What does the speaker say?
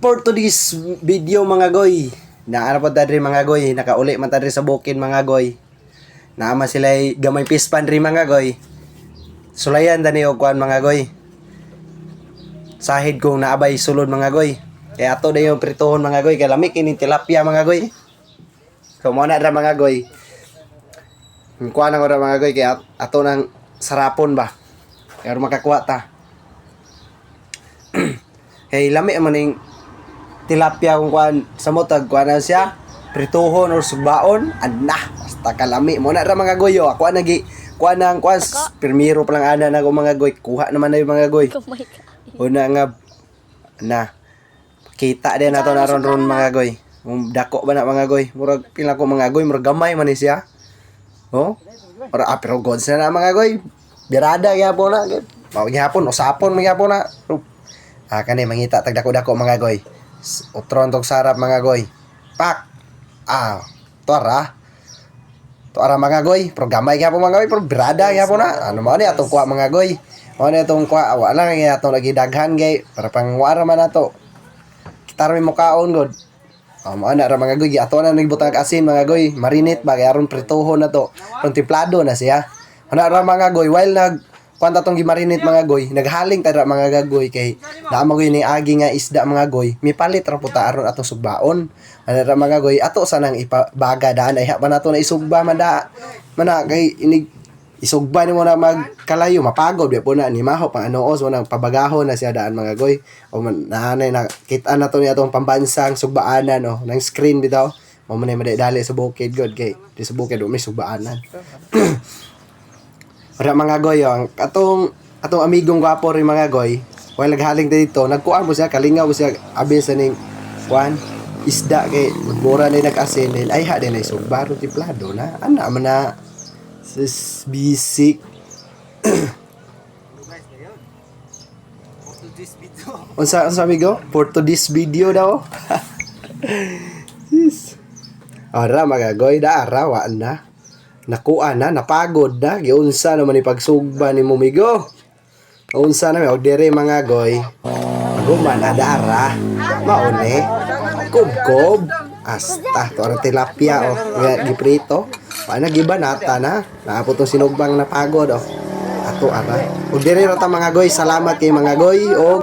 for today's video mga goy. Naara pa tadri mga goy, nakauli man tadri sa bukid mga goy. Naama sila gamay pispan ri mga goy. Sulayan dani og kuan mga goy. Sahid kong naabay sulod mga goy. Kaya ato na yung prituhon mga goy, kaya lamig ini tilapia mga goy. So mo na ra mga goy. Kuan na ra mga goy kaya ato nang sarapon ba. Kaya makakuha ta. Hey, lami man ning tilapia kung kuan sa motag kuan na siya prituhon or sugbaon anna basta kalami mo na ra mga goy ako nagi kuan nang kuan primero pa lang ana na ko mga goy kuha naman na yung mga goy una nga na kita din nato na ron mga goy dako ba na mga goy murag pila ko mga goy murag gamay man ni siya oh ora pero gods na mga goy birada gyapon na gyapon usapon gyapon na kani mangita tag dako-dako mga goy. Utron tog sarap mga goy. Pak. Tuara mga goy. Programay gyapon mga goy, pero birada gyapon na. Ano mo ni atong kuha mga goy. Mo ni atong kuha wala lang atong lagi daghan gay para pangwara man nato. Kita ra mo kaon god. Mo ana ra mga goy, ato na nagbutang asin mga goy. Marinate ba kay aron prituhon na to. Templado na siya. Ana ra mga goy while kwanta tong gimarinate mga goy, naghaling tara mga gagoy kay naamo goy ni agi nga isda mga goy, mipalit ra puta aron atong sugbaon. Ana ra mga goy, ato sanang ipabaga daan ay pa nato na isugba mana kay inig isugba nimo na magkalayo mapagod di po na ni maho pang anoos mo nang pabagahon na siya daan mga goy. O naanay na kita na to ni atong pambansang sugbaanan no, nang screen bitaw. Mo man dali sa bukid god kay di sa bukid may sugbaanan. Ora mga goy, atong amigong gwapo rin mga goy, while naghaling dito, nagkuan mo siya, kalingaw mo siya, abin sa ning kuan, isda kay magbura na nag-asin, then ay ha din ay sugbaro tiplado na, ana man na, sis bisik. Unsa amigo? For to this video daw. Ora mga goy, araw na. Nakuha na, napagod na, giunsa naman ipagsugba ni Mumigo. Unsa na og dire mga goy. Guman adara, maune, kubkob, asta to ang tilapia nga giprito. Paano gibanata na, naapot tong sinugbang napagod Ato ara. Og dire ra ta mga goy, salamat kay mga goy og